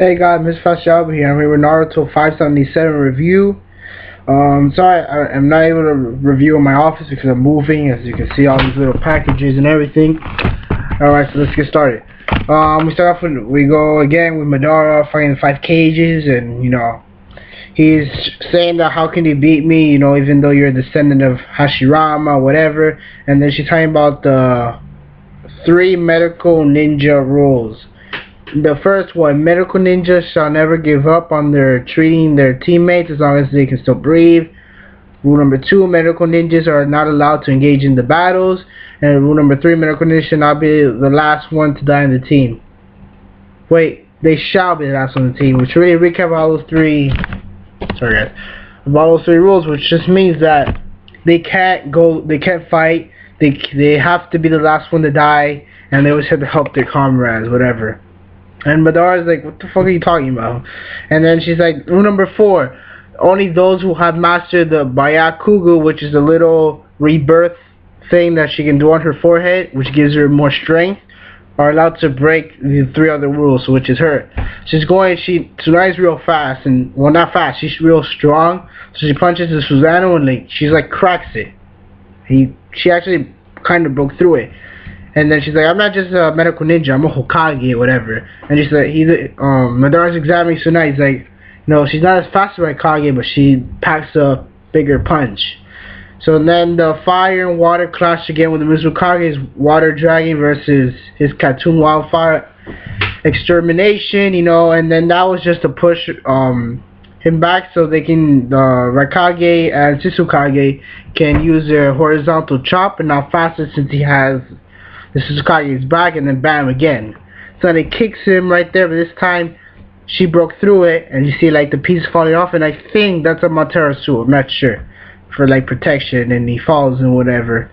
Hey guys, Miss Fasciaba here. I'm here with Naruto 577 review. Sorry, I'm not able to review in my office because I'm moving. As you can see, all these little packages and everything. Alright, so let's get started. We start off with, we go again with Madara fighting the 5 cages, and he's saying that how can he beat me, even though you're a descendant of Hashirama, whatever. And then she's talking about the 3 medical ninja rules. The first one, medical ninjas shall never give up on their treating their teammates as long as they can still breathe. Rule number 2, medical ninjas are not allowed to engage in the battles. And rule number 3, medical ninjas should not be the last one to die in the team. Wait, they shall be the last one in the team, which really recap all those three. Sorry guys, about those 3 rules, which just means that they can't fight. They have to be the last one to die, and they always have to help their comrades, whatever. And Madara's like, what the fuck are you talking about? And then she's like, rule number 4, only those who have mastered the Byakugan, which is a little rebirth thing that she can do on her forehead, which gives her more strength, are allowed to break the 3 other rules, which is her. Tsunai's real fast, and, well, not fast, she's real strong, so she punches the Susanoo and she's like cracks it. She actually kind of broke through it. And then she's like, I'm not just a medical ninja, I'm a Hokage, whatever. And she's like, Madara's examining Tsunai. He's like, no, she's not as fast as Hokage, but she packs a bigger punch. So then the fire and water clash again with the Mizukage's water dragon versus his Cartoon Wildfire extermination, and then that was just to push him back so they can, Raikage and Shisukage can use their horizontal chop, and now faster since he has the Suzukage's back, and then bam again. So then it kicks him right there, but this time she broke through it, and you see like the piece falling off, and I think that's a Matera suit, I'm not sure, for like protection, and he falls and whatever.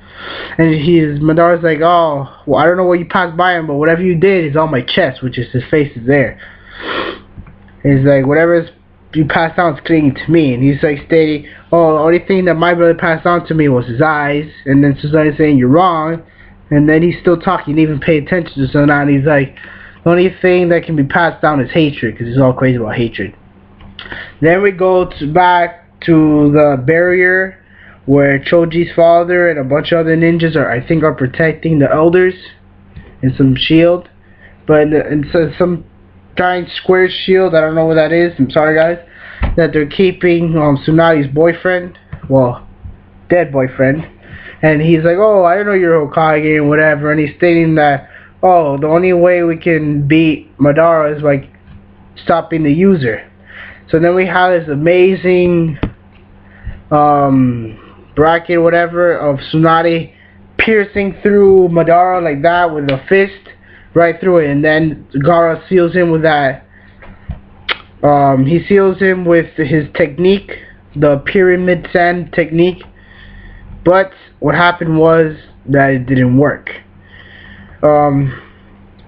And Madara's like, oh, well, I don't know what you passed by him, but whatever you did is on my chest, which is his face is there. He's like, whatever you passed on is clinging to me, and he's like stating, oh, the only thing that my brother passed on to me was his eyes, and then Susanoo's saying, you're wrong. And then he's still talking, didn't even pay attention to Tsunai, and he's like, the only thing that can be passed down is hatred, because he's all crazy about hatred. Then we go back to the barrier, where Choji's father and a bunch of other ninjas are protecting the elders in some shield. But in some giant square shield, I don't know what that is, I'm sorry guys, that they're keeping Tsunai's boyfriend, well, dead boyfriend. And he's like, oh, I don't know you're Hokage and whatever. And he's stating that, oh, the only way we can beat Madara is by stopping the user. So then we have this amazing bracket, whatever, of Tsunade piercing through Madara like that with a fist right through it. And then Gaara seals him with that. He seals him with his technique, the pyramid sand technique. But what happened was that it didn't work. When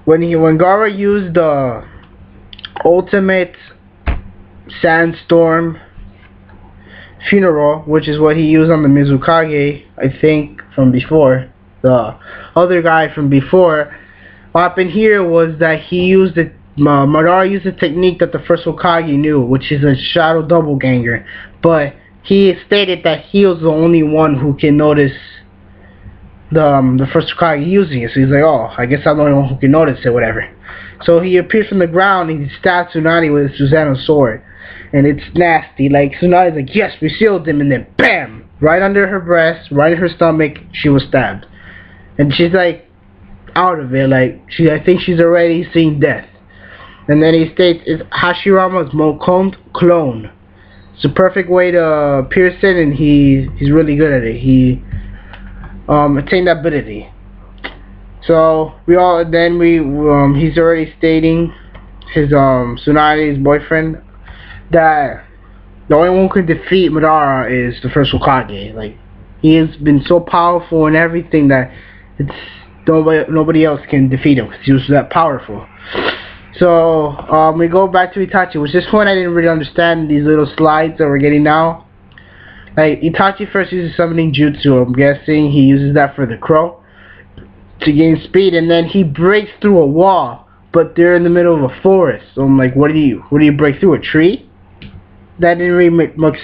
Gaara used the ultimate sandstorm funeral, which is what he used on the Mizukage, I think from before, the other guy from before, what happened here was that Madara used a technique that the first Hokage knew, which is a shadow doppelganger, but he stated that he was the only one who can notice the first Hokage using it. So he's like, oh, I guess I'm the only one who can notice it, whatever. So he appears from the ground and he stabs Tsunade with his Susanoo sword. And it's nasty. Like, Tsunade's like, yes, we sealed him. And then, bam! Right under her breast, right in her stomach, she was stabbed. And she's like, out of it. Like, I think she's already seen death. And then he states, it's Hashirama's Mokoned clone. It's a perfect way to pierce it, and he's really good at it. He attained that ability. So he's already stating his Tsunade's boyfriend that the only one who can defeat Madara is the first Hokage. Like, he has been so powerful and everything that nobody else can defeat him because he was that powerful. So, we go back to Itachi, which this point I didn't really understand these little slides that we're getting now. Like, Itachi first uses summoning jutsu, I'm guessing he uses that for the crow to gain speed, and then he breaks through a wall but they're in the middle of a forest. So I'm like, what do you break through, a tree? That didn't really make much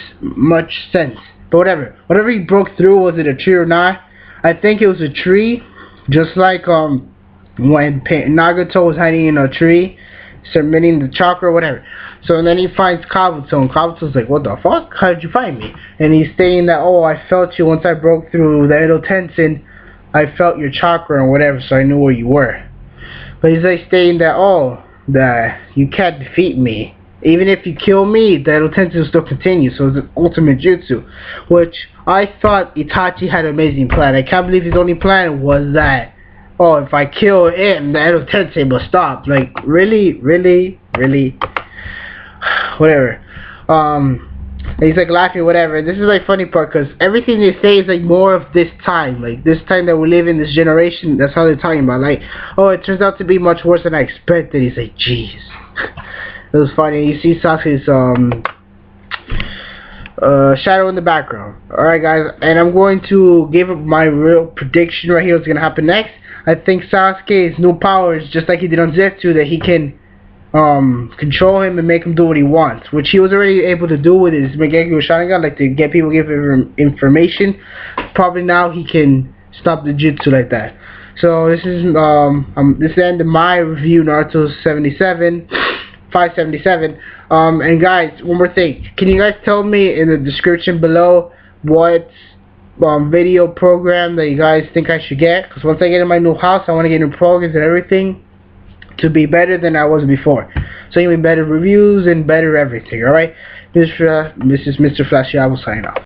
sense. But whatever he broke through, was it a tree or not? I think it was a tree, just like when Nagato was hiding in a tree, submitting the chakra or whatever. So then he finds Kabuto, and Kabuto's like, what the fuck? How did you find me? And he's saying that, oh, I felt you once I broke through the Edo Tenshin. I felt your chakra and whatever, so I knew where you were. But he's like stating that, oh, that you can't defeat me. Even if you kill me, the Edo Tenshin will still continue. So it's an ultimate jutsu, which I thought Itachi had an amazing plan. I can't believe his only plan was that, oh, if I kill him, the Edo Tenshin will stop. Like, really? Whatever. And he's like laughing, whatever. This is like funny part, because everything they say is like more of this time, like this time that we live in, this generation. That's how they're talking about. Like, oh, it turns out to be much worse than I expected. He's like, jeez. It was funny. You see Sasuke's shadow in the background. Alright guys, and I'm going to give my real prediction right here what's going to happen next. I think Sasuke's new power is just like he did on Zetsu, that he can control him and make him do what he wants, which he was already able to do with his Megeki Sharingan, like to get people, give him information. Probably now he can stop the jutsu like that. So this is this is the end of my review, Naruto 577. And guys, one more thing. Can you guys tell me in the description below what video program that you guys think I should get? Because once I get in my new house, I want to get new programs and everything to be better than I was before. So you need better reviews and better everything. Alright? This is Mr. Flashy. I will sign off.